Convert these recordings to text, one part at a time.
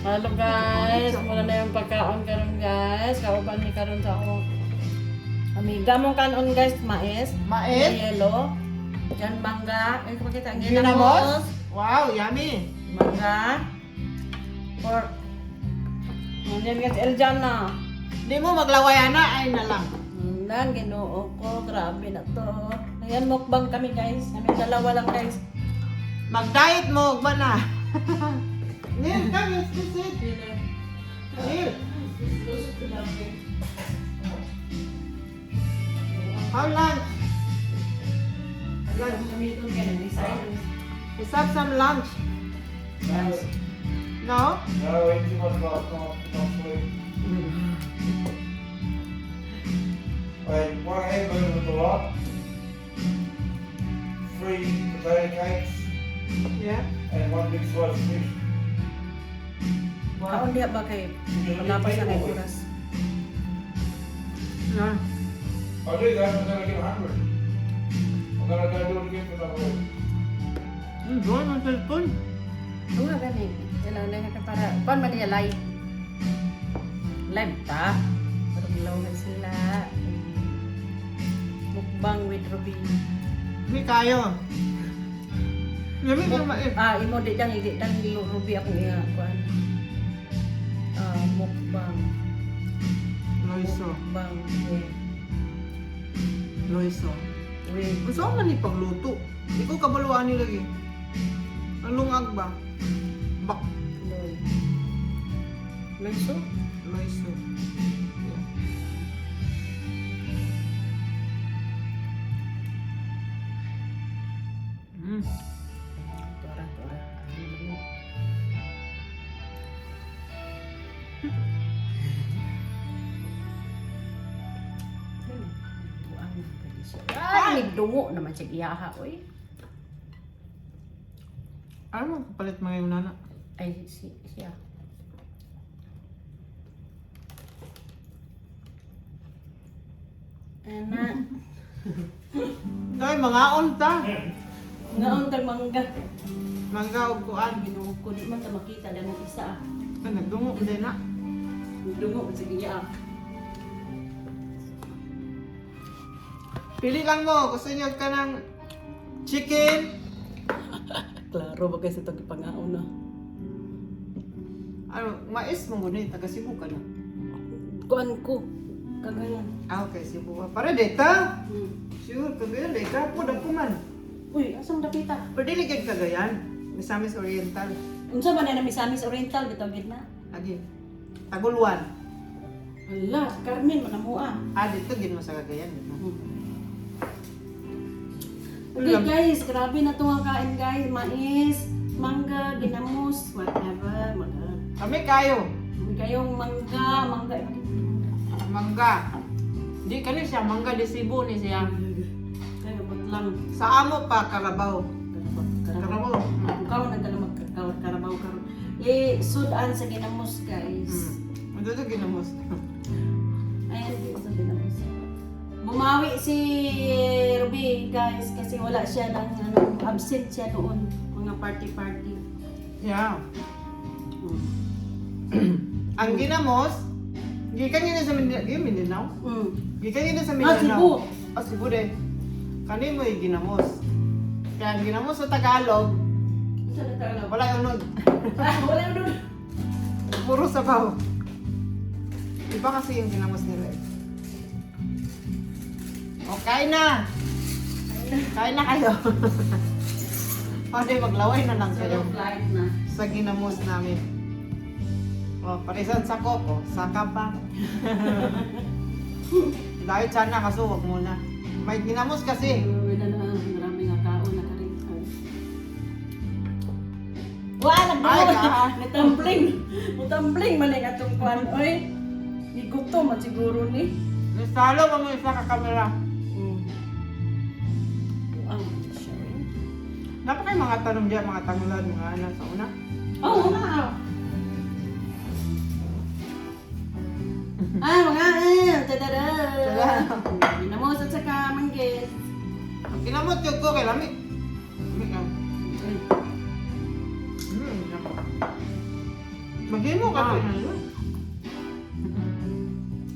Hello guys, mula na yung pagkaon karon guys. Kauban ni karon sa akong amiga mong kanon guys, mais. Mais? Yellow. Yan mangga. Ay pakita ang Ginamos? Wow, yummy. Mangga. Pork. Yan guys, Eljana. Di mo maglaway ana, ay na lang. Nan, ginoo ko. Grabe na to. Ayan, mukbang kami guys. Kami dalawa lang guys. Mag-diet mo, ba na? Neil, come, let's just sit. Neil. How lunch? Let's have some lunch. Guys. No? No, eat too much last night, not sleep. I had one hamburger with a lot, 3 potato cakes, Yeah. and 1 big slice of fish. Kaon diya ba kay paglapas na kay oras? No. I do that, but then I get hungry. And then I go do it again for another week. Doon ang cellphone. Tunga gani. Ilaw na ka para kon man niya live. Live ta. Pero ilaw na sila. Mukbang with Ruby. Hindi kayo. Yummy ka mais. Imo di dang Ruby ako niya kuan. Mukbang. Loiso. Mukbang. Loiso. With Gusto ko man ni pagluto. Ikaw kabaluan ni lagi. Ang lungag ba? Bak. Loy. Loiso? Loiso. Yeah. Tora. Ay, nagdungo naman siya iyaha, oy. Ano mo kapalit mga yung nana? Ay, siya. Ana. Dahil mga onta. Ngaon tag mangga. Mangga o kuan. Ginuog ko di man ta makita lang ang isa. Ay, nagdungo din na. Nagdungo sa iya. Pili lang mo. Gusto niyo ka ng chicken. Klaro ba kasi itong ipangaon na? Ano, mais mo muna taga Cebu ka na. Kuan ko. Kagayan. Ah, okay, Cebu ka. Para data. Sure, kagayan. Data po, man. Uy, asang dapita? Pero diligid kagayan. Misamis Oriental. Unsa man na Misamis Oriental bitaw gid na? Agi. Taguluan. Hala, Carmen manamua. Ah, dito gin mo sa kagayan. Dito. Okay guys, grabe na itong kain guys. Mais, mangga, ginamos, whatever. Kami kayo. Kayong mangga. Mangga. Di kani siya mangga di Cebu ni siya. Kaya lang. Sa amo pa Carabao. Karabaw. Ikaw nagdala magkarabaw karon. Sudan sa ginamos guys. Dito ginamos. Ayan dito sa ginamos. Bumawi si Ruby guys kasi wala siya ng absent siya noon mga party. Yeah. Ang ginamos, gikan yun sa Mindanao. Gikan yun sa Mindanao. Cebu. Ah, Cebu din. Kani mo yung ginamos. Kaya ang ginamos sa Tagalog, Sa Tagalog. wala yung unod. Wala doon. Puro sabaw. Iba kasi yung ginamos nila eh. O, kain na! Kain na kayo. Pwede maglaway na lang kayo Flight na. sa ginamos namin. O, parisan sa koko, saka pa. Dahil sana kaso, wag muna. May ginamos kasi. Wala na, marami nga kaon na karin. Wala Ay, na! Mutambling man yung atong kwan. Oy, igutom at siguro ni. Nastalo mo mo isa ka kamera. Ang siya. Dapat kayo mga tanong dyan, mga tangulan, mga ano sa una. Oh, wala. Mga tada. Ginamos at saka manggis. Ang ginamot yung ko kay Lami. Lami ka. Maghimo ka Ah. pa yun.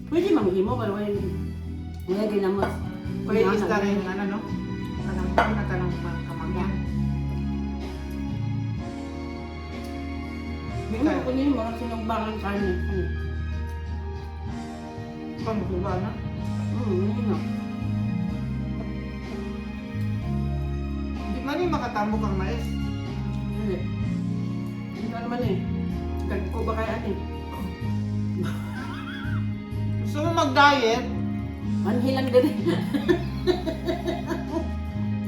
Pwede manghimo, pero wala ginamos. Pwede isda rin yung ano, no? Kanang kamangyan. Hindi Ano kaya. ko niyo, mga sinugbangan karne. Ano? Kung diba na? Yun na. Hindi man yung makatambok ang mais. Hindi. Hindi ka naman eh. Kagko ba kaya ate? Gusto mo mag-diet? Manhilang din eh.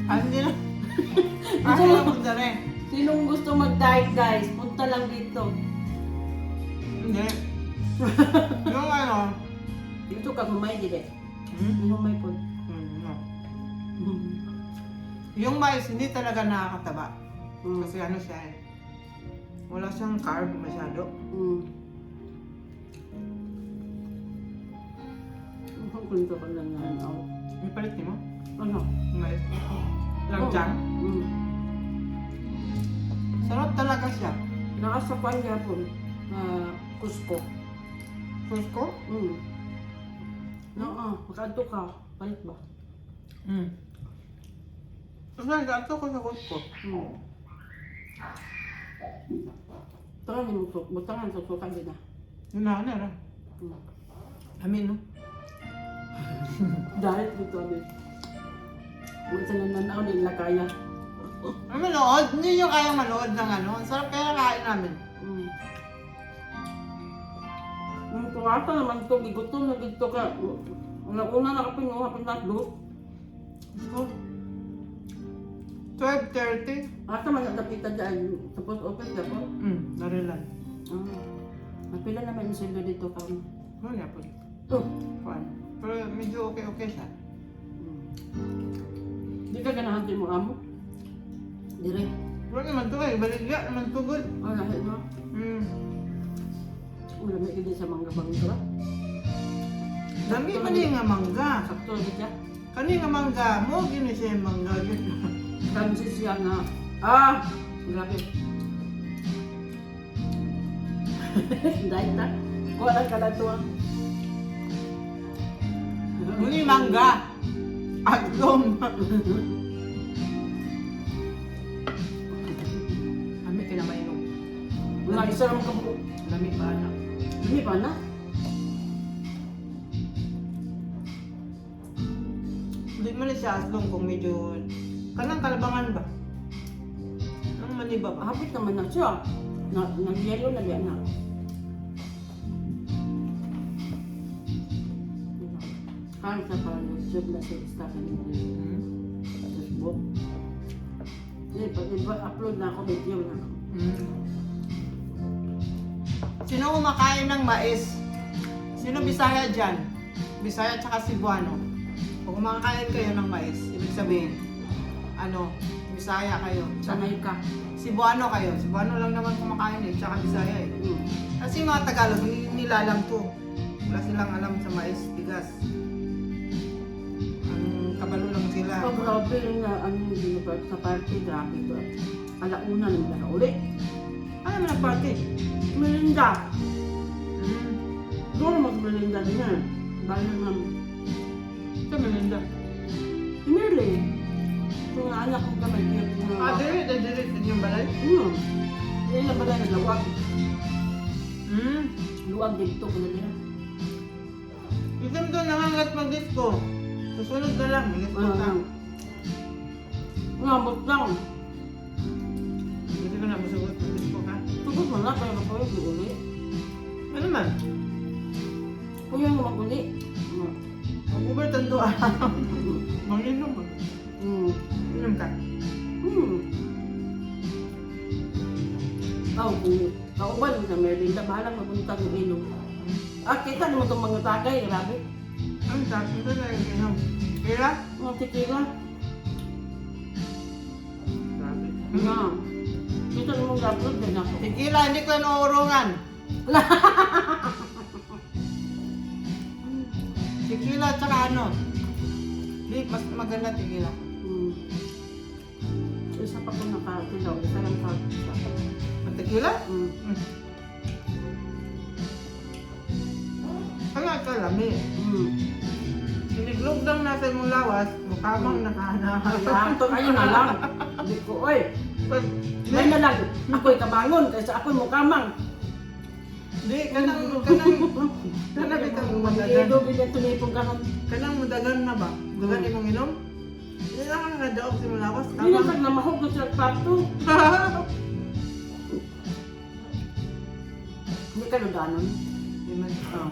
Hindi na. Kasi lang magdare. Sinong gusto mag-diet guys, punta lang dito. Hindi. Yung ano? Dito ka humay din eh. Hmm? Humay po. No. Yung mais, hindi talaga nakakataba. Mm. Kasi ano siya eh. Wala siyang carb masyado. Ang kunto ka lang na ano. May palit niyo mo? Ano? Yung mais. Langjang. Sarap talaga siya. Nakasapan niya po. Cusco. Cusco? Oo, makaadto ka. Palit ba? Kasi nag-ato ko sa Cusco. Tara ni mo sok. Butangan sa sukan din ah. Yun na, ano na. Amin, no? Diet dito amin. Huwag sa nananaw nila kaya. Ano manood? Hindi nyo kayang manood ng ano. Ang sarap kaya nakain namin. Yung tuwata naman ito, gigutom na dito ka. Una nakapinuha pinatlo. Ito. 12:30. Ata man nagkapita dyan. Tapos open ka po. Narilan. Napila naman yung sendo dito ka. Oh, yeah po. Oh. Kuan. Pero medyo okay siya. Di ka ganahan din mo amo? Dire. Pero naman to eh. Baligya naman to good. Lahit mo. Wala may hindi sa mga bangga. Dami pa niya nga mangga. Sakto na siya. Kani nga mangga mo, gini siya yung mangga. Kansi siya nga. Grabe. Dahil na. Wala ka na ito ah. Muni mangga. Agdom. Kami kinamainom. Wala isa naman ka po. Lami pa anak. Hindi pa na. Hindi mo na siya aslong kung medyo... Kanang kalabangan ba? Ang maniba ba? Hapit naman na siya. Nag-yellow na yan na. Kahit sa parang YouTube na siya Stephanie sa Facebook. Hindi, pag upload na ako, video na. Sino kumakain ng mais? Sino Bisaya dyan? Bisaya tsaka Cebuano. Kung kumakain kayo ng mais, ibig sabihin, ano, Bisaya kayo. Sanay ka. Cebuano kayo. Cebuano lang naman kumakain eh, tsaka Bisaya eh. Kasi mga Tagalog, nilalang to. Wala silang alam sa mais, bigas. Ang kabalo lang sila. So, grabe yung sa party, grabe ba? Alauna nila na uli. Ano naman ang party? Melinda. Doon mag-Melinda din yan. Dahil naman, Ito, Melinda. si Merly. Yung anak kong kamay, Dire din yung balay? Hindi na pala nagawag. Hmm. Luwag dito ko na nila. Isang doon nangangat mag-disco. Susunod na lang, mag-disco ka. Ngambot lang. Hindi ko na masugot mag-disco ka. Tugod mo na, kaya na po yung uli. Ano man? Kung yung mag-uli. Mag-uber tando ah. Manginom mo. Inom ka. Kung kauban na Merlinda, bahala mapunta ng ilong. Kita naman itong mga tagay, grabe. Ang sabi ko na yung inom. Kira? Mga tikila. Grabe. Kita naman upload din ako. Tequila, hindi ko na uurungan. Tequila tsaka ano? Hindi, mas maganda tequila. Isa pa ko nakatilaw, isa lang ka. Ang tequila? kalami. Siniglog lang natin mong lawas, mukamang nakahana. Kaya ito ayun na lang. Hindi ko, oy. May na lang. Ako'y kabangon kaysa ako'y mukamang. Di, kanang bitang madagan. Ido bilang tulipong kanon. Kanang madagan na ba? Dagan imong inom? Hindi lang ang nadaog si mong lawas. Hindi na pag namahog na siya pato. Hindi ka ludanon. Oh.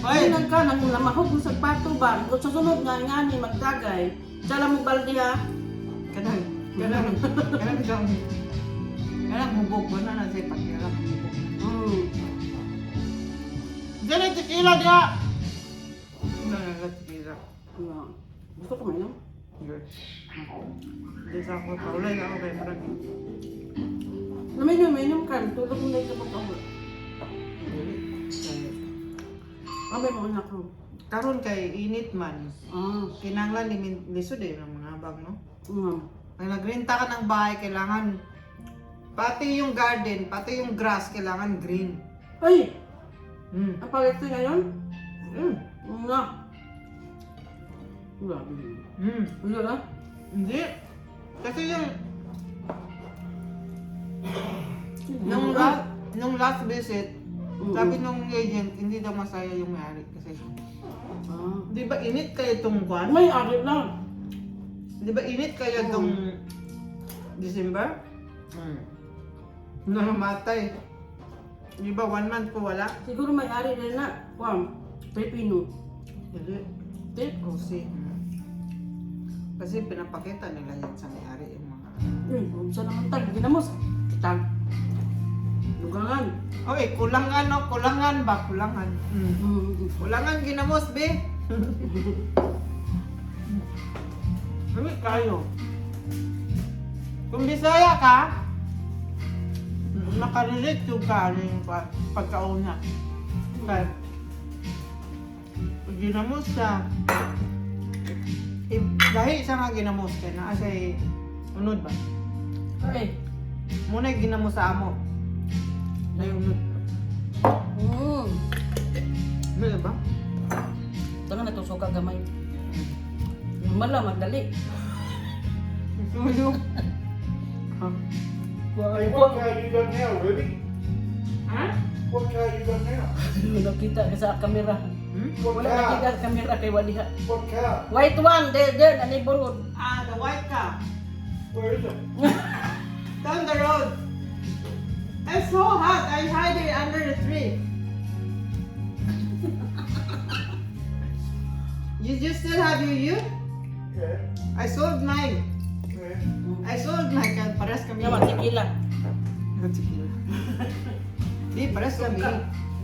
Hoy! Hindi ka nang namahog na sa pato ba? Kung sa sunod nga ni magdagay. Sala mo baldi ha. Kanang hubog ko na na siya pagkira. Diyan ay tequila dia! Ano na tequila? Yeah. Gusto ko may no? Good. Di sa ako, paulay na ako kay Marag. Naminom ka. Tulog mo na ito pagkahul. Abay mo anak ko. Karon kay init man. Kinanglan lisod eh ng mga habang, no? Pag nagrenta ka ng bahay, kailangan pati yung garden, pati yung grass, kailangan green. Ay! Ang palit ko ngayon? Nga. Grabe. Ano na? Hindi. Kasi yung nung last visit, sabi nung agent, hindi daw masaya yung may-ari kasi. Di ba init kayo itong kwan? May ari lang. Di ba init kayo itong December? Namamatay. Di ba 1 month ko wala? Siguro may ari rin na. Kwam. Pepino. Hindi. Tip. Kasi pinapakita nila yan sa may-ari yung mga... Kung saan naman tag. Ginamos. Tag. Lugangan. Okay, kulangan no? Kulangan ba? Kulangan. Kulangan ginamos, be. Kami kayo. Kung Bisaya ka, nakarelate yung ka yung pagkauna. Okay. Pag ginamos siya, dahil siya nga ginamos kaya na siya unod ba? Ay. Muna yung ginamos sa amo. Na yung unod. Ano ba? Tangan na itong suka gamay. Mala, magdali. Suyo. What car you got now, Ruby? Ha? What car you got now? Nakita ka sa kamera. What Wala nakita car? sa kamera kay Waliha. What car? White one, there, na neighborhood. The white car. Where is it? Down the road. It's so hot. I hide it under the tree. You still have your youth? Yeah. I sold mine. Yeah. I sold mine. Pares kami. Yaman, tequila. Tequila. Di, pares kami.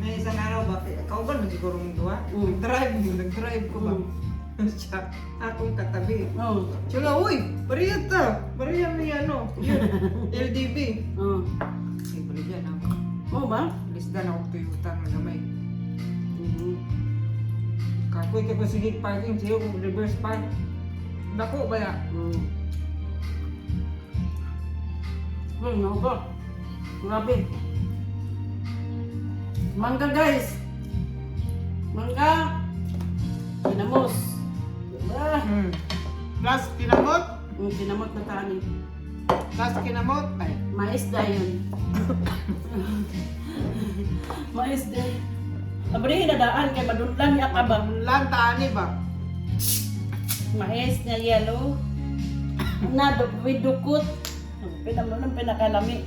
May isang araw ba? Ikaw ba siguro mong duwa? Nag-drive ko ba? Siya, akong katabi. Siya nga, uy, pariya ta. Pariya may ano. LDB. Ay, bali dyan ako. Oo ba? Lisdan ako Toyota na gamay. Kakoy ka sige parking siyo kung reverse park. Dako ba ya? Ay, nako. Grabe. Mangga guys. Mangga. Kinamos. Diba? Plus kinamot. Kinamot na tani. Plus kinamot. Ay. Maisda yun. Maisda. Abri na daan kay madunlan niya ka ba? Lang taani ba? Mais na yellow. Na with dukot. Pinamon pinakalami.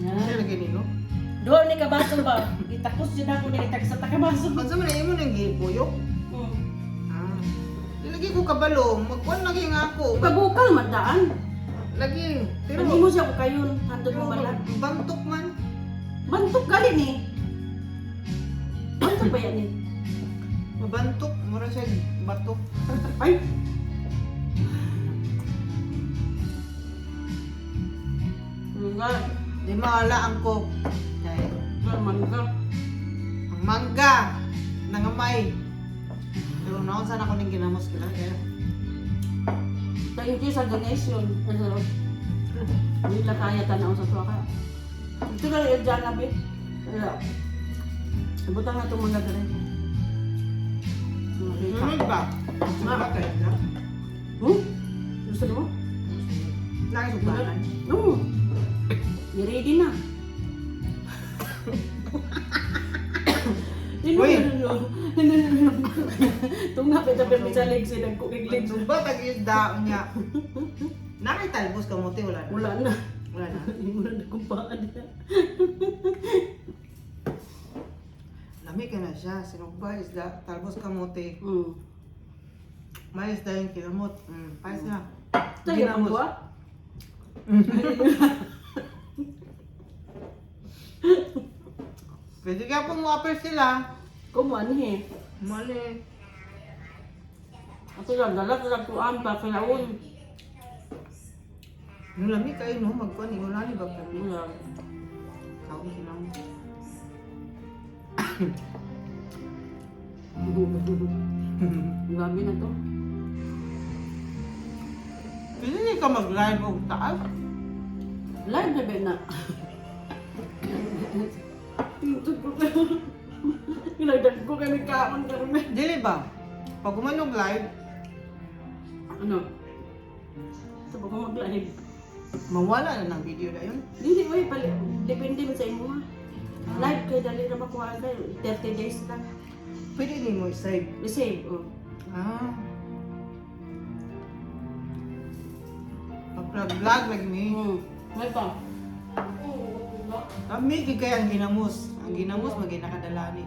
Ano lagi nino? Doon ni kabaso ba? Itakos yun ako ni itak sa takabaso. Ano sa man imo nang gipuyo? Lagi ko kabalo, magkuan lagi nga ako. Pabukal man daan. Lagi. Pero Hindi mo siya ko kayon. Handog mo man lang. bantok man. Bantok gali ni. Bantok ba yan ni? Mabantok, mura siya batok. Ay! Nga. Di maala ang coke. Kaya, Mangga. ang mangga, nangamay. Pero naon sana ako ning ginamos kila. Kaya, Thank you sa donation. Hindi lang kaya tanaw sa tuwa ka. Ito ka yung dyan na, be. Kaya, ibutan na itong mga dali. Sunod ba? Sunod ba kayo na? Gusto mo? Nakisubanan. Oo. I-ready na. Uy! Tunga pa tabi sa legs, nagkukiglig. Suba tag-isda niya. Nakitalbos ka mo, te, wala na. Wala na. Wala na. Hindi mo na nakumpaan niya. Lami ka na siya. Sinugba, isda, talbos kamote. Hmm. May isda yung kinamot. Payos na. Tayo pang buwa? Pwede ka pong whopper sila. Kumuan eh. Mali. Ako lang, dalat lang tuan pa, kailaon. Yung lami kayo, no? Magkuhan, wala ni ba? Wala. Kaon sila mo. Gabi na to. Pwede hindi ka mag-live o taas? Live na ba na? Tingtod ko kayo. Kinagdag ko kami kaon karon. Dili ba? Pag kumanog live, Ano? Sa ko mag-live. mawala na ng video na yun. Dili way pala. Depende man sa imo ha. Live kay dali na makuha kayo. 30 days lang. Pwede din mo i-save. Receive. Oh. Ah. Pag-vlog lagi mi. May pa. Kami kaya ang ginamos. Ang ginamos maging nakadala ni.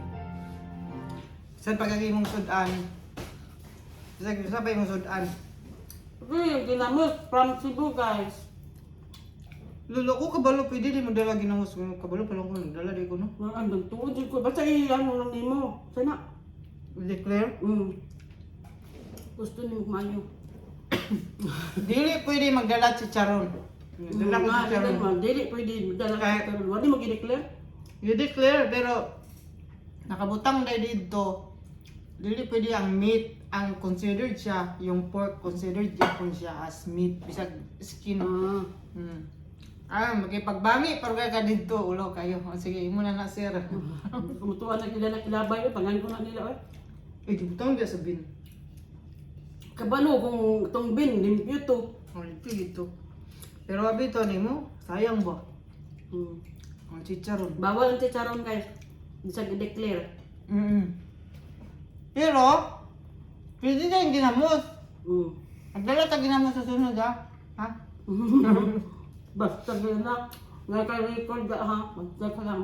Saan pagkagi mong sudan? Sa pa yung sudan? Okay, ginamos from Cebu guys. Lolo ko kabalo pwede di mo dala ginamos. Kabalo pa lang ko dala di ko no. Ang andang tuod ko. Basta iyan mo lang nimo. Sana. Declare. Gusto ni Mayo. Dili pwede magdala chicharon. Dala ko chicharon. Dili pwede dala Kaya- ka karon. Wala mo gi-declare. You declare pero nakabutang dahil dito. Dili pwede ang meat ang considered siya, yung pork considered yapon siya as meat bisag skin. Magipagbangi pero kaya ka dito ulo kayo. O, sige, imo na sir. Kumutuan na kila na kilabay. Pangan ko na nila. Di butang dia sabihin. Kabalo kung itong bin, limpyo to. O, ito. Pero abi to nimo, sayang ba? Ang chicharon. Bawal ang chicharon guys. Di sa i-declare. Pero, pwede na yung ginamos. Mm. Magdala ta ginamos sa sunod ha? Ha? Basta gina. Naka-record ka ha. Magdala ka lang.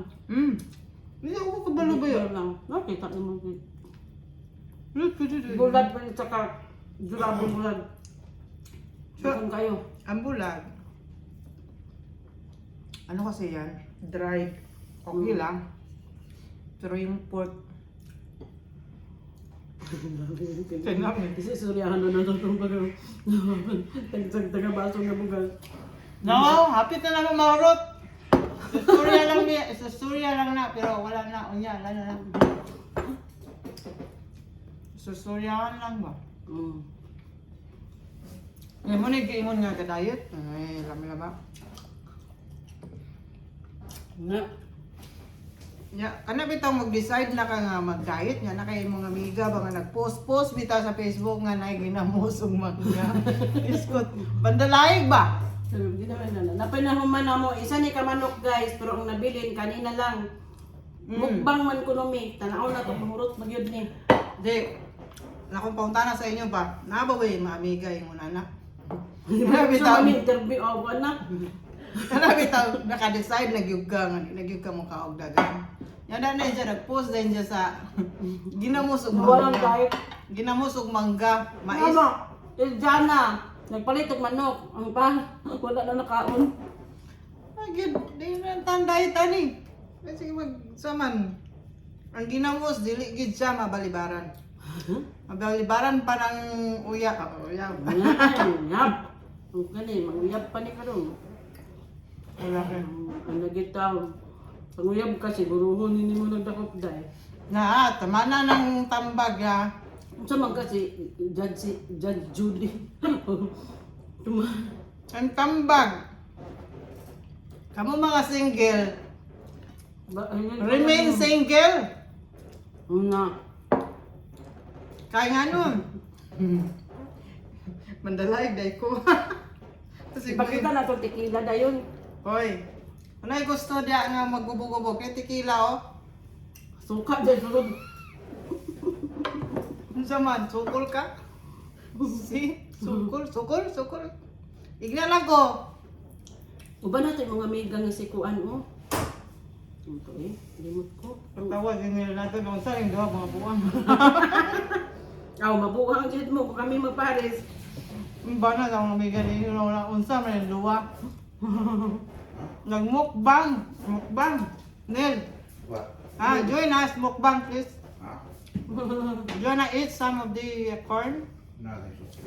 Hindi ako kabalo ba yun? lang. Nakita naman ko. Pwede. Bulad pa rin saka durable bulad. Saan kayo? Ang bulag, ano kasi yan? Dried. Okay lang. Pero yung pork, Kasi suryahan na itong bago. Taga-baso na bugal. no, hapit na naman mahurot. Susurya lang na, pero wala na, unya, wala na lang. Susuryahan lang ba? Ngayon mo nag-iimon nga ka-diet? Ay, lami-lama. Nga. Ya, kana bitaw mag-decide na ka nga mag-diet nga na kay mga amiga ba nga nag-post bitaw sa Facebook nga nay ginamusog magya. Iskot, pandalaig ba? Hindi naman na. Napanahuman na mo. Isa ni kamanok guys, pero ang nabilin kanina lang. Mukbang man kunomi. Tanaw na itong mahurot magyod ni. Di, nakong pauntana sa inyo pa. Nabaway mga amiga yung una na. Sa mga interview, anak. Kana bitaw naka-decide nagyug ka mo kaog dagan. Yan na siya nag-post din siya sa ginamusog Walang mangga. diet. Ginamusog mangga, mais. Mama, Iljana, nagpalit og manok. Ang pa, wala na nakaon. Ay, di na tanday tani. Sige magsaman. Ang ginamos dili gid siya mabalibaran. Mabalibaran pa ng uya. Uya. Yap. Ang kani, manguyab pa ni karon. Wala ka. Ang nagitaw. Panguyab ka siguruhon hindi mo nagdakop dai. Na, tama na ng tambag ya. Sa man kasi Judge Judy. Ang tambag. Kamu mga single, remain Remain single. Na. Kaya nga nun. Mandalag, day ko. Kasi Ipakita na to tequila dayon. Hoy, anay gusto diya nga magbubog-ubog kay tequila oh. Suka dyan sulod. Unsa man, sukol ka? Si, sukol. Igna lang ko. Uba na ito yung mga mega nga si Kuan oh. Ito limot ko. Tawag nila natin nung sa ring daw mga buwang. Aw, mabuhang jud mo kung kami magpares. Ba na daw may galing na unsa man yung duwa. Nagmukbang, Nel. What? Join us mukbang please. Ah, You wanna eat some of the corn? nothing so.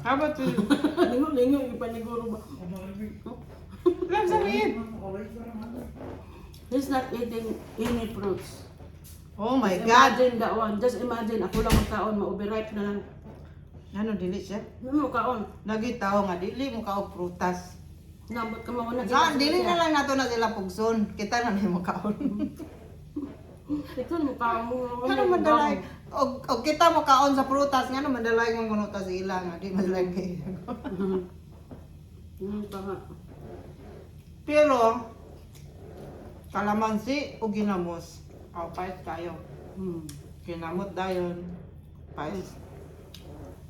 How about you? Lingo-lingo yung paniguro ba? Lang sa eat. He's not eating any fruits. Oh my God. Imagine that one. Just imagine, ako lang magkaon, ma-overripe na lang. Ano dili siya? Ano kaon? Lagi tao nga dili mo ka og prutas. Nabot ka mawala. Dili na lang nato na sila pugson. Kita na mo kaon. Ito mo kaon mo. Ano madalay? Og kita mo kaon sa prutas nga naman madalay mong kuno ta sila nga di madalay. Pa nga. Pero kalamansi o ginamos. Aw pait kayo. Kinamot dayon. Pait.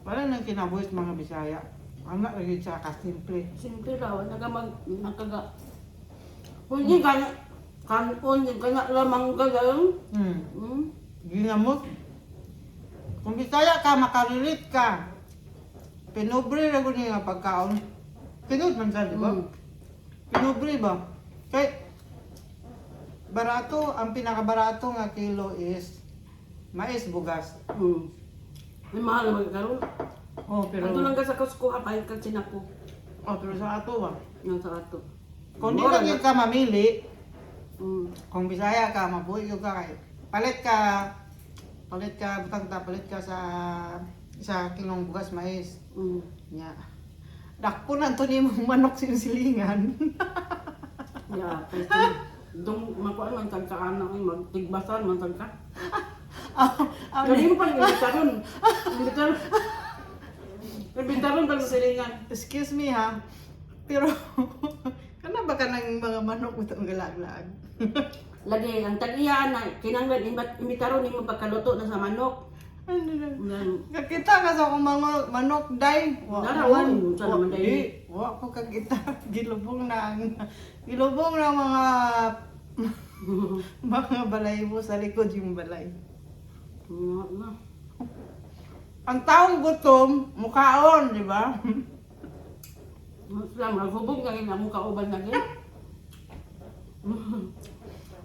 Wala nang kinabuhis mga Bisaya. Anak lagi sa kasimple. Simple daw, nakaga. Hindi ka na, kanon, hindi ka na lamang gagawin. Ginamot. Kung Bisaya ka, makarilit ka. Pinubre na ko niya pagkaon. Pinod man sa, di ba? Pinubre ba? Kay, barato, ang pinakabarato nga kilo is mais bugas. May mahal na magkaroon. Oh, pero Ito lang ka sa Costco, hapay ka sinako. pero sa ato ba? Nang sa ato. Kung di lang yun ka mamili, Mm. kung Bisaya ka, mabuhay ka kay palit ka sa kilong bugas mais. Nya. Dakpo na to ni mong manok sinusilingan. Yeah, kasi dong makuan man tag kaana ay magtigbasan man tag ka. Dali mo pa gibitaron. Gibitaron pag sa silingan. Excuse me ha. Pero kana ba ka ng mga manok utang galag-lag? Lagi ang tag-iya na kinanglan imbitaron nimo pagkaluto na sa manok. Ano na? Ngan Kakita ka sa akong mga manok day. Narawan, sa naman day. Wa ko kakita. Gilubong na mga mga balay mo sa likod yung balay. na. Ang taong gutom, mukhaon, di ba? Lang naghubog nga ina mo kauban na gid.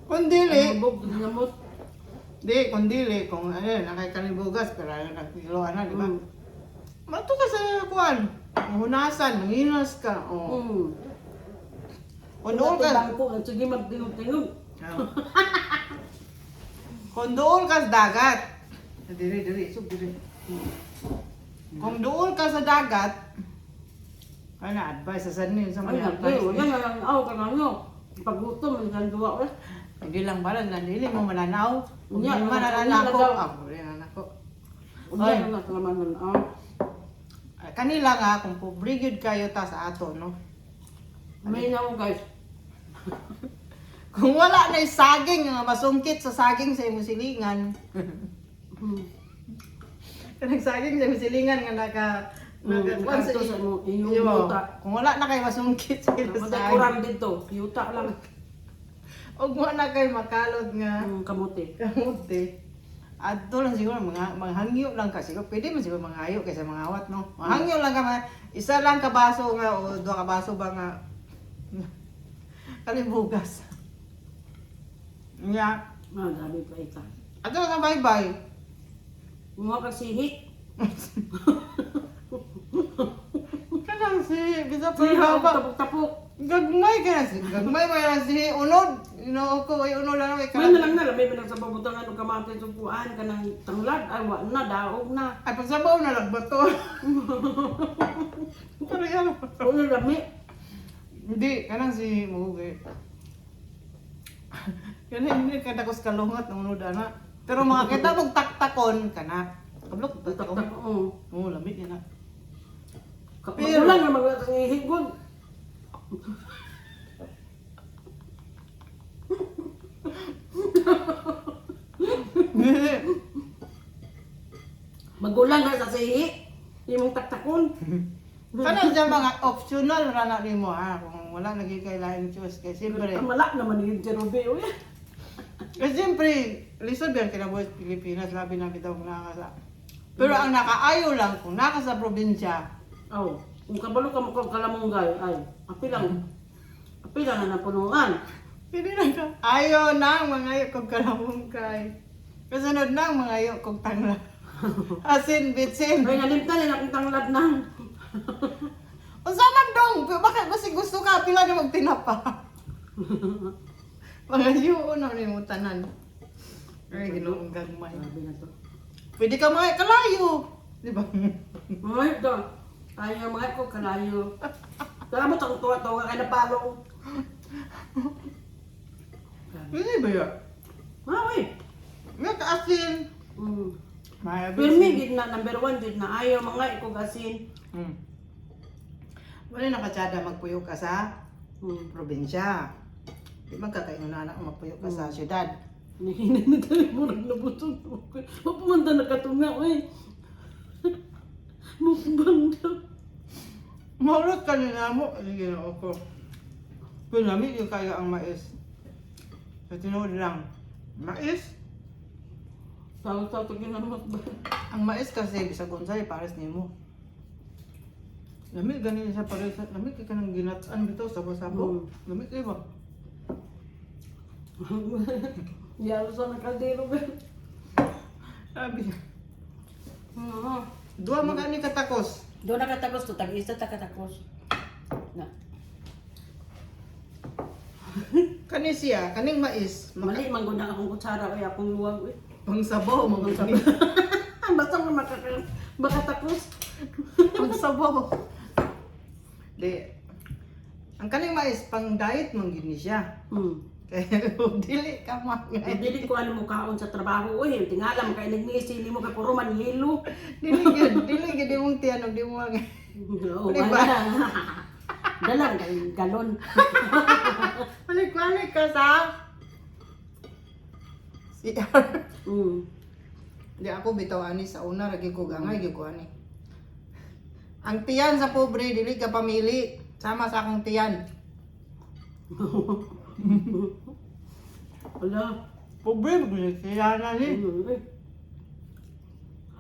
Kung dili, Hubog ginamot. kung dili, kung ano, nakakalibugas, pero ano, nagkiloan na, di ba? Mato ka sa kuwan. Hunasan, manginas ka. Oh. Kung doon ka, Bangko, sige magtingog-tingog. kung doon ka sa dagat, diri, isog diri. Kung doon ka sa dagat, ano, advice sa sanin sa Ay, mga nagay, wala advice. na lang ako kanano. Paggutom, ang duwa ulit. Hindi lang pala, dili mo mananaw. Kung Unya, hindi man unya nananako, daw. ako rin nanako. Unya na naklaman na. Kanila nga, kung pobrigid kayo ta sa ato, no? May na mo guys. Kung wala na yung saging, nga masungkit sa saging sa imong silingan. Kanang saging sa imong silingan nga kuwan Kanto sa mo, Iyo, iyong yuta. kung wala na kayo masungkit sa imong Maday saging. kurang dito, yuta lang. O wala na kayo makalod nga Kamuti. kamuti. Adto lang siguro, mga hangyo lang ka siguro. Pwede man siguro mga hayo kaysa mga awat, no? Mga hangyo lang ka, isa lang ka baso nga, o dua ka baso ba nga, kalibugas. Nga, Magabi pa ita. ato na bye-bye. Mga kasihik. Kanang si, bisa pa Siya, ba? tapok-tapok. Gagmay ka na si, gagmay mo yan si unod. Ino ko, ay unod lang, ay May na lang na, may lang sa pabutangan o kamate supuan ka ng tanglad. Ay, wa na, daog na. Ay, pagsabaw na lang ba to? Pero yan, Ulo lami. Hindi, kanang si Mugi. Kanang hindi ka takos kalungat ng unod ana. Pero mga kita mong taktakon kana. Kablok Tak taktakon. oo. Oh, lamig yan na. Pero lang na mga higon. Magulang na sa sihi. Imong taktakon. Kanang sa mga optional ra na nimo ha kung wala lagi kay laing choice kay siyempre. Malak naman yung Jerobe. Uy. Kasi siyempre, lisod yan kinabuhi Pilipinas, labi na bitaw nakasa. Pero ang nakaayo lang, kung naka sa probinsya, Oh, kung kabalo ka mo kung kalamunggay, ay, apilang na napunuan. hindi na ka. Ayaw na ang mga ayok kong kalamungkay. Kasunod na ang mga ayok kong tangla. Asin, bitsin. Ay, nalimtan na akong tanglad nang. O saan dong? Bakit ba si gusto ka? Pila na magtinapa. Mga yun na mo tanan. Ay, ginoong gagmay. Sabi na to. Pwede ka mga kalayo. Di ba? Mga ito, ayaw mga ko kalayo. Salamat akong tuwa-tuwa kay napalo. Hindi ba yun? Mawi. May kaasin. May Pirmi, gid na, number 1, gid na ayaw mga ikog asin. Wala nakatsada magpuyo ka sa probinsya. Di man kakainin na anak magpuyo ka sa syudad. Nahinan na tayo, murag na butong. Mapumanda na katunga, uy. Mukbang daw. Maulot ka nila mo. Sige na ako. Pinamit yung kaya ang mais. Sa tinood lang. Mais? Tawag-tawag ito ginamot ba? Ang mais kasi, bisag unsay pares nimo. Lamig ganin sa pares. Lamig ka ng ginataan dito sa sabo. Lamig kayo ba? Yalo sa nakaldero ba? Sabi. Oo. Dua magani katakos. Doon nakatagos to, tag-isa takatagos. Na. Kani siya, kaning mais. Mali, mangguna akong kutsara, uy, akong luwag, uy. Pang sabaw, mga Sabi. Basta nga makatapos. Pang sabaw. Di. Ang kaning mais, pang diet mong gini siya. Kaya dili ka Ay, mangay. dili ko ano mo kaon sa trabaho, uy. Tingala mo kay nagnisi, hindi mo kay puro manhilo. Dili gid mong tiyan og di mo mangay. Oo, Diba? wala. Dalang galon. Balik-balik ka sa CR. Di ako bitaw ani sa una ragi ko gangay gyud ko ani. Ang tiyan sa pobre dili ka pamili. Sama sa akong tiyan. Wala. Pobre gyud siya na ni.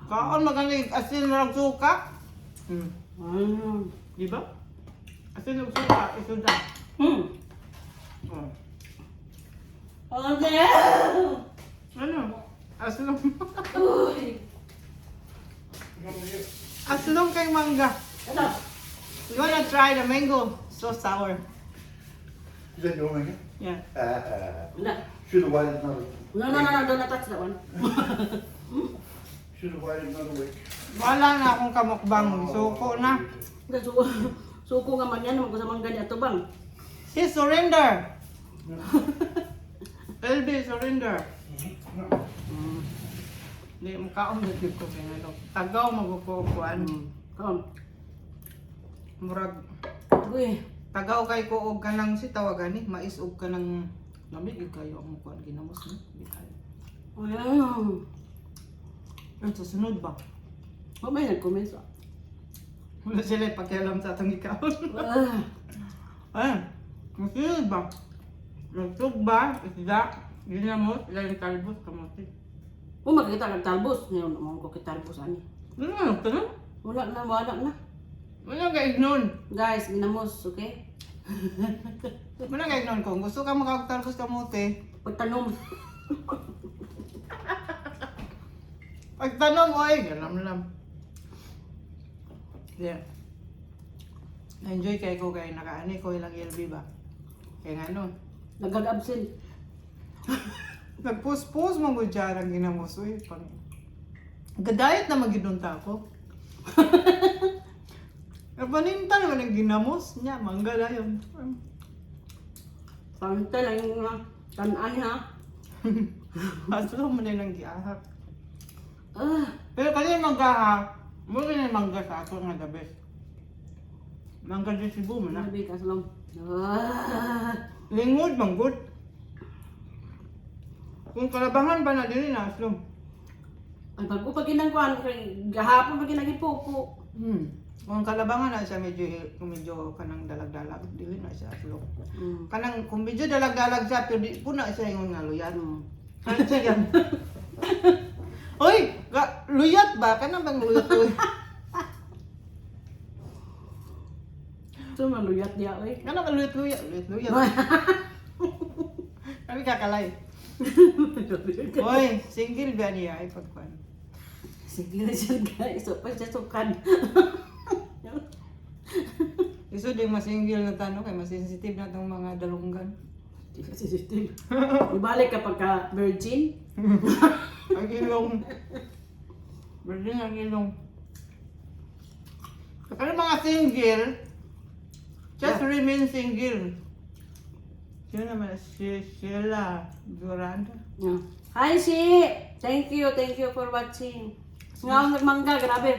Kaon magani asin ra suka. Di ba? Asin ug suka isuda. Oh. Okay. Ano? Aslong. Uy. Aslong kay mangga. Ano? You wanna try the mango? So sour. Is that your man? Yeah. Wala. Should have waited another. No, don't touch that one. Should have waited another week. Wala na akong kamukbang. Suko na. Suko nga man yan, naman ko sa mga ganyan ito bang? Si surrender. LB surrender. Di mo kaon na ko kay ano. Tagaw magukuan. Come. Murag Uy. tagaw kay ko og kanang si tawagan ni mais og kanang lamig gyud kayo ang kuan ginamos ni. Uy. Ang susunod ba? Mamay nag-comment sa. Wala sila pakialam sa atong ikaon. Ay, susunod ba? Nagtugba, isda, ginamos, ilang talbos, kamote. Kung makikita kang talbos, ngayon naman ko kitalbos ani. Ano, tanong? Wala na. Wala ka ignon. Guys, ginamos, okay? Wala ka ignon kung gusto ka makagtalbos kamote. Pagtanom. Pagtanong, oy, galam-lam. Yeah. Na-enjoy kay ko kay nakaani ko ilang LB ba? Kaya nga nun. Nagag-absent. Nagpus-pus mo ko dyan ang ginamos. Uy, pang... Gadayat na magidunta ako. Napaninta naman ang ginamos niya. Mangga na yun. Tante lang yung tanan ha. Aslo mo na lang giahak. Ah, Pero kali yung mangga ha, mo rin yung mangga sa ato nga the best. Mangga di Cebu mo na. sabi ka salong. Ah, Lingod, manggod. Kung kalabangan ba na din na aslo. ay bago pa ginangkuhan kay gahapon pa ginagipupo. Kung kalabangan na siya medyo kanang dalag-dalag, dili na siya aslo. Kanang kung medyo dalag-dalag siya, pero di po na siya yung naluyat. Ano siya yan? Uy! Luyat ba? Kanang bang luyat ko? So maluyat diya oy. Kanang bang luyat-luyat? Luyat-luyat. Kami kakalay. Uy! Single ba niya? Ay, pagkuhan. Sige na siya guys. So pa siya sukan. Iso din masinggil na tanong kay masensitive na itong mga dalunggan. Di ka sensitive. Ibalik kapag ka virgin. Ang ilong. Virgin ang ilong. Pero mga single, just remain single. Sino naman si Sheila Duranda? Yeah. Hi, Shi! Thank you for watching. Nga nagmangga, grabe.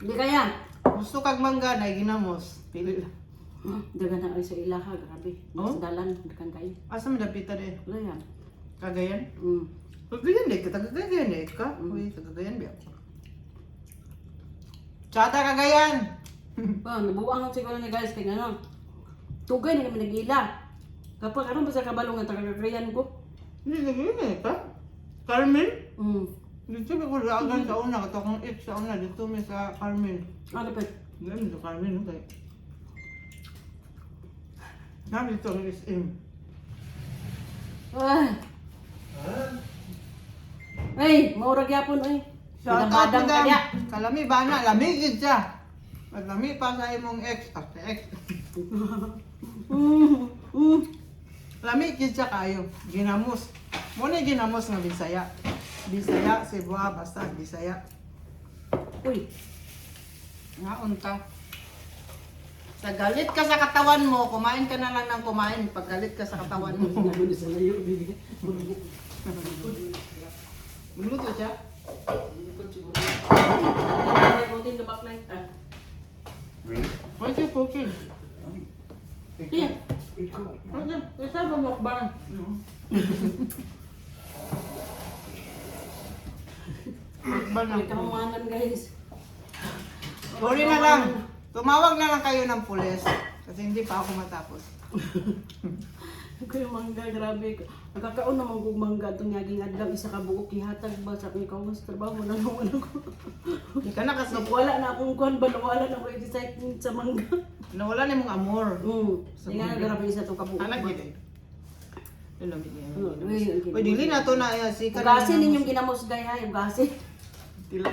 Hindi kaya. Gusto kag mangga na ginamos. Pili lang. Dagan na kayo sa ilaha, grabe. Oh? Sa dalan, dagan kayo. Asa madapita din? Wala yan. Kagayan? Mm. Kagayan eh, kagayan eh ka. Uy, kagayan ba? Tsata kagayan! Nabuang siguro ni guys kay ano. Tugay na kami nag-ila. Kapag ano ba sa kabalong nga tagagagayan ko? Hindi kagayan eh ka? Carmen? Mm. Dito ko lagan sa una, katokong it sa una, dito may sa Carmen. Ano pa? Ganun sa Carmen, okay. Namin ito ang SM. Ay, maurag yapon ay. Shout out Madam madam. kaya. Kalami ba na? Lamigid siya. Maglami pa sa imong ex. After ex. Lamigid siya kayo. Ginamos. Muna ginamos nga Bisaya. Bisaya, Cebu, basta Bisaya. Uy, Nga unta. Sa galit ka sa katawan mo, kumain ka na lang ng kumain. Pag galit ka sa katawan mo. ano sa layo bigay. Magluto siya? Konting gabak na ito. Really? Why is it cooking? Iya. It's cool. Isa ba mukbang? Mukbang May lang. kahumanan guys. Sorry na lang. Tumawag na lang kayo ng pulis. Kasi hindi pa ako matapos. Ako yung mangga, grabe. Nakakaon naman kong mangga itong yaging adlaw. Isa ka buok, ihatag ba? Sabi ko, mas trabaho mo na naman ako. Hindi ka na kasi Wala na akong kuhan ba? Nawala na ako excitement sa mangga. nawala na mong amor. Hindi nga grabe isa itong kabuok. Anak gid. Lamig yan. Uy, Uy, dili na to na sikat. Hugasin ninyong ginamos gay ha, hugasin. Tila.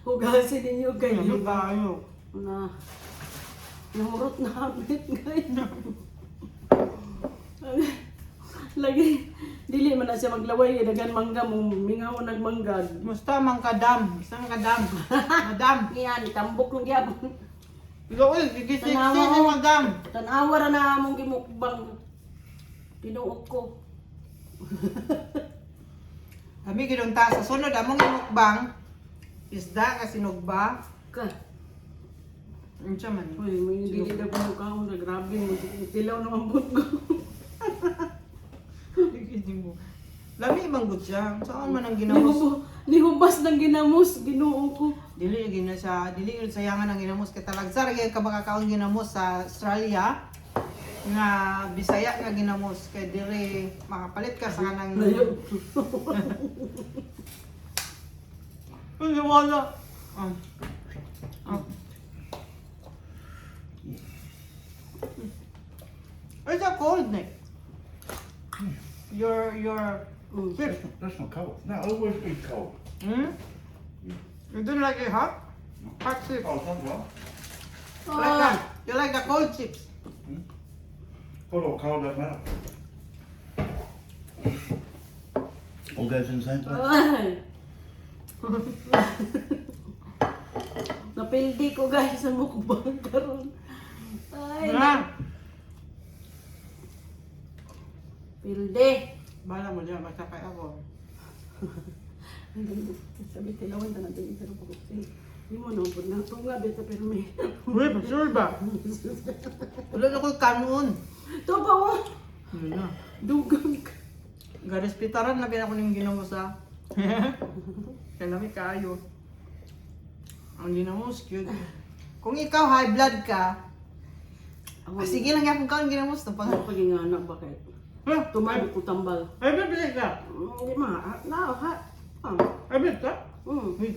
Hugasin ninyo gay. Ano kayo? Na, namurot na habit gay. Lagi, dili man na siya maglaway, dagan mangga mo, mingaw nagmanggad. Musta mang kadam? Isang kadam. Madam. Yan, tambok ng gyapon. Ikaw uy, gigisiksi Tanawa. ni madam. Tanawa ra na among gimukbang. Tinuok ko. Kami kinunta sa sunod among imukbang. Isda ka sinugba. Ka. Ano siya man? Uy, may dili daw ko mukha na grabe mo. Tilaw naman po ko. Lami manggod siya. Saan man ang ginamos? Nihubas ng ginamos, ginuo ko. Dili gina siya, dili yun sayangan ang ginamos kay talagsar kay kabakakaon ginamos sa Australia nga Bisaya nga ginamos kay dili makapalit ka sa kanang Layo. Uy, wala. It's a cold neck. Your That's, that's not cold. No, I always eat cold. You don't like it hot? Hot chips. Oh, it's not well. Like that. You like the cold chips? Hot or cold, doesn't matter. All goes in the same place. Ay. Napildi ko guys sa mukbang karon. Ay. Na. Pilde. Bahala mo dyan, basta kay ako. Sabi, tilawan na natin isa ng pagkakas. Hindi mo na, pag natunga, beta, pero may... Uy, sure ba? Wala na ko'y kanon. Ito pa ko! Ano na? Dugang ka. Garespitaran na ako ng ginawa sa... Kaya namin kaayo. Ang ginamos, cute. Kung ikaw high blood ka, sige lang yan kung kaon ginamos na pang... Pagingana, bakit? Tumali ko tambal. High blood ba ka? Hindi ma, ha? High blood ka? Hmm. Uy,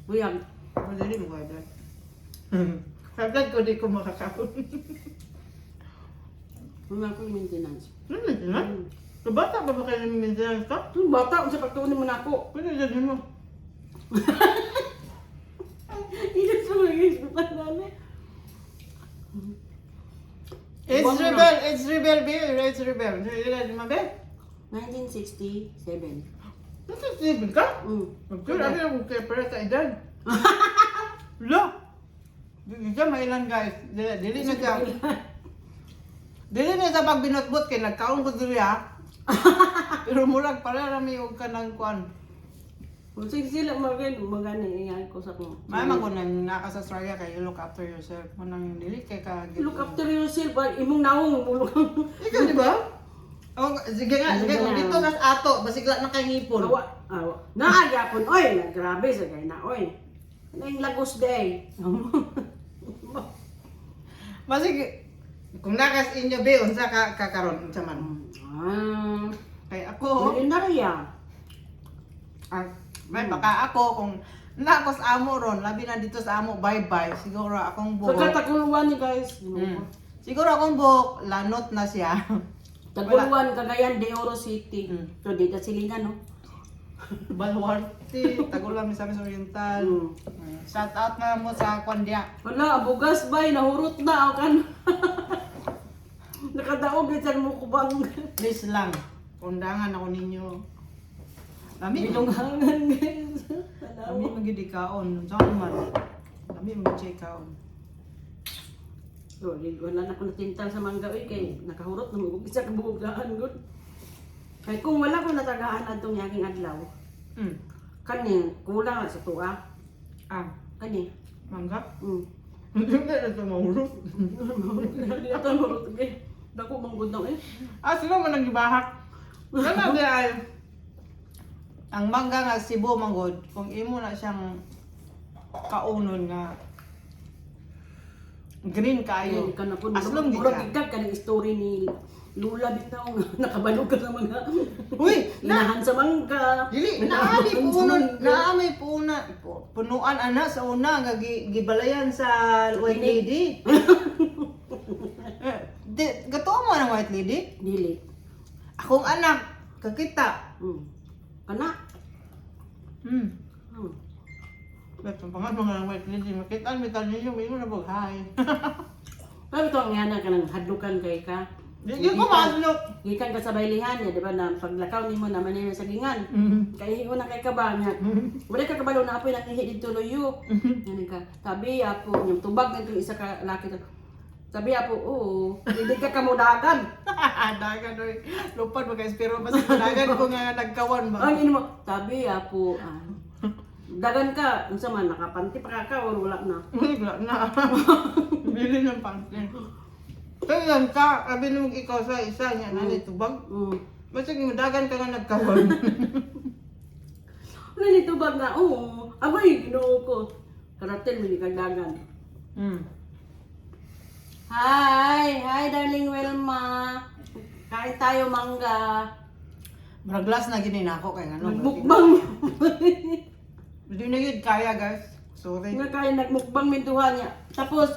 Buyag. madali mo high blood. High blood ko di ko makakaon. Wala ko yung maintenance. Ano na? So bata pa ba kayo ng maintenance ka? Yung bata, kung sa pagtuunin mo na ako. Pwede dyan mo. Hindi sa mga isbukan namin. It's rebel, beer. It's rebel. Hindi mo ba? 1967. Nasa-sibig ka? Magkura, ano yung kaya para sa edad? Lo! Dili ka mailan guys. Dili na siya. Dili na sa pagbinotbot kay nagkaon ko diri ha. Pero murag para rami og kanang kuan. Kung sila magani iyan ko sa kong. May man ko nang naka sa Australia kay you look after yourself. Manang dili kay ka. Look after yourself, imong naong bulong. Ikaw di ba? Oh, sige nga, sige kung dito nas ato, basigla na kay ngipon. Awa. Naagyapon, oy, grabe sa gay na, oy. Ano yung Lagos Day? Masig kung nakas inyo be unsa ka kakaron unsa man. Kay ako, Legendarya. may baka ako kung nakos amo ron, labi na dito sa amo bye-bye, siguro akong Sa buhok. katakuluan ni guys. Siguro akong buhok, lanot na siya. Taguluan, Cagayan de Oro City. Mm. So, di ka silingan, no? Balwarte, tagulang mi sa Miss Oriental. Shout out na mo sa Kwandia. Wala, bugas bay, nahurot na, kan. Nakadaog, ganyan mo kubang. Please lang, kundangan ako ninyo. Lami Bilunghangan, guys. Lami magidikaon, saan man. Lami mag-check-out. So, wala na akong natintal sa mangga, kay nakahurot na mo. Isa ka buglaan, good. Kaya kung wala ko natagaan atong yaking adlaw, kaning kulang sa tuwa. Kani. Mangga? Hindi Hindi na ito mahulog. ito mahurot, okay. Dako manggod na, eh. Sino man ang gibahak? Wala di ay. Ang mangga nga Cebu manggod, kung imo na siyang kaunon nga green kayo. Aslong di ka. Murag ka ng story ni Lula bitaw nga nakabalog ka sa mga Uy, inahan sa mangga. Dili, naami punon, naami punuan ana sa una nga gibalayan sa White Lady. Gato mo ng White Lady? Dili. Akong anak, kakita. Kana. Gato pangat mga ng White Lady, makitaan mi ninyo, may mo na bughay. Pero ito ang yana ka ng hadlukan kay ka. Di ko maslok. Gikan ka sa baylihan niya, di ba, na paglakaw nimo naman niya sa gingan. Kaya hiyo na kay kabang niya. Wala ka kabalo na apoy nakihi dito loyo. Yan ka. Sabi apo, yung tubag ng isa ka laki. Sabi apo, oo, hindi ka kamudagan. Dagan doy. Lupad magka-espero pa sa dagan ko nga nagkawan ba. Ang ino mo, sabi apo, dagan ka, unsa man nakapanti pa ka or wala na. Wala na. Bili ng pangkin. Kaya ka, sabi nung ikaw sa isa niya, nani tubag. Basta dagan ka nga nagkawan. Wala ni tubag na, oo, abay, ginoo ko. Karatel, may kagdagan. Hi, darling Wilma. Kain tayo mangga. Maraglas na ginin ako kaya ano. Nagmukbang. Hindi na yun kaya guys. Sorry. Nga kain nagmukbang mintuhan niya. Tapos,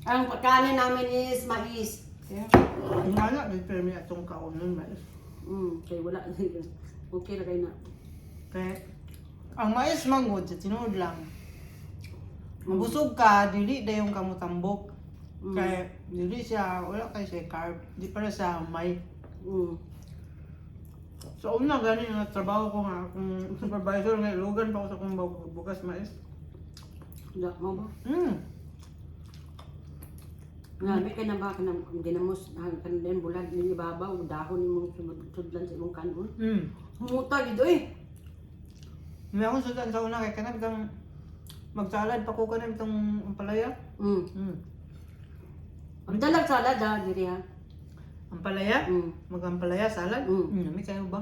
ang pagkain namin is mais. Yeah. Ang nga, may permi atong kaunan mais. Kaya wala. Okay na kayo na. Kaya, ang mais manggod sa tinuod lang. Mabusog ka, dili da yung kamutambok. Kaya, dili siya, wala kayo siya carb. Di para sa may. So, una gani nga trabaho ko nga, kung supervisor nga, ilugan pa ako sa kong bukas mais. Wala mo ba? Grabe ka na ba ka na ginamos kan din bulan ni ibabaw dahon imong sudlan sa imong kanon. Humuta gid eh. May akong sudan sa una kay kanag kang magsalad pa ko kanan itong ampalaya. Ang dalag salad diri ha. Ampalaya? Mag-ampalaya, salad? Nami kayo ba?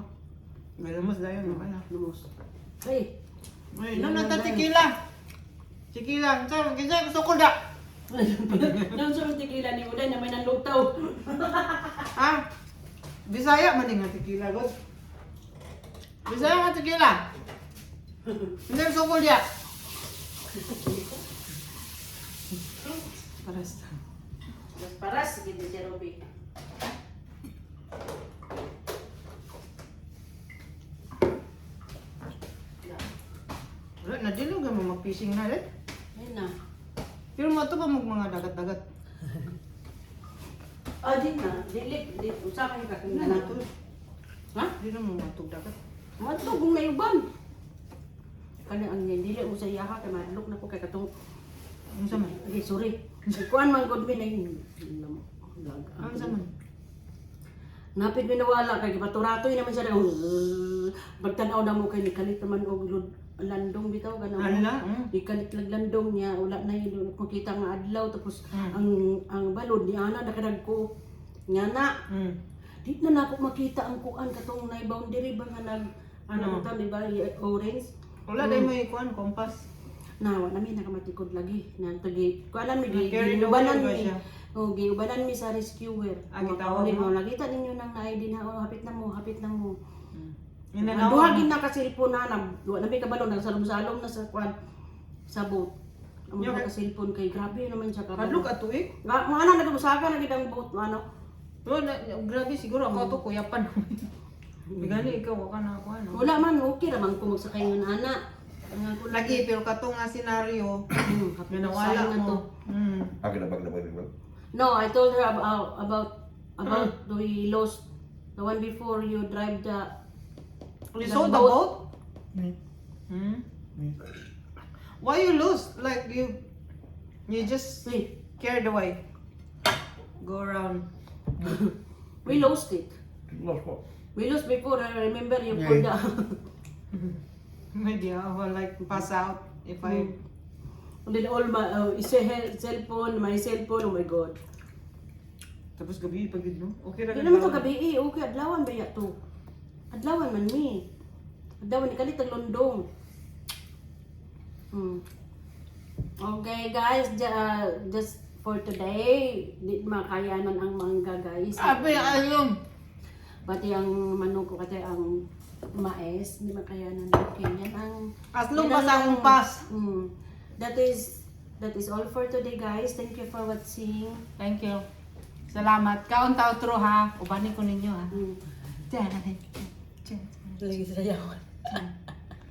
Galamos dayon naman ah. Lumos. Ay, Ay, no nata tequila. Tequila, saan kisa gusto ko da. nang sa tequila ni Uday na may nanlutaw. Ha? Bisaya man nga tequila god. Bisaya nga tequila. Hindi sukol dia. Paras. Paras gid si Robby. Wala na dilo ga mo mag-fishing na rin. Ayun na. Pero mo to ba mga dagat-dagat? Di na, dili usa ka ka Hindi na na nato. to. Ha? Hindi na mo matug dagat. Mato kung nayuban. Kana ang dili usay yaha kay madlok na ko kay katong Ano sa man? okay, sorry. Kuan man god mi nay Ano sa man? Napit mi nawala kay gipaturatoy naman siya daw. Pagtan-aw na mo kay ni kalit naman og landong bitaw ganun. Ala? Ikalit landong niya wala na yun makita nga adlaw tapos ang balod ni ana nakadag ko. Nya na. Di na nako makita ang kuan katong nay boundary ba nga nag ano ta di ba orange. Wala dahil mo ikuan, kompas. Na wala mi nakamatikod lagi na tagi kuanan mi Carry the giubanan wheel ba mi. siya? Oh, giubanan mi sa rescuer. Gitawag mo? Nakita ninyo nang na-ID na hapit na mo. Ang Inanawa duha mo? gid na ka cellphone na wala mi kabalo nagsalom-salom na sa kuan sa boat. Ang Yung- mga ka cellphone kay grabe naman siya kabalo. Kadlok ato eh. Nga ana nagumusaga na gid ang boat ano. Pero grabe siguro ako to kuyapan. Bigali ikaw ka na ako ano. Wala man okay ra man ko magsakay ngon ana. Nga ko Lagi pero kato nga senaryo, kapit nawala na to. mo. Akin na. No, I told her about we lost the one before you drive the You sold the boat? Why you lose? Like you just wait, carried away. Go around. we lost it. Lost what? We lost before. I remember you pulled the Maybe I will like pass out if I and then all my cellphone, my cellphone. Oh my God. tapos gabi pagid no. Okay ra Hindi naman to gabi eh. Okay, adlawan ba ya to? Adlawan man mi. Adlawan ni kalit ang londong. Okay guys, just for today, di makayanan ang mangga guys. Abi ayun. Pati ang manok ko kasi ang mais, di makayanan. Okay, yan ang Aslong yan pa sa ang- akong pas. That is all for today guys. Thank you for watching. Thank you. Salamat. Kaon ta outro ha. Ubanin ko ninyo ha. Mm. Tiyan. Lagi sa yawan.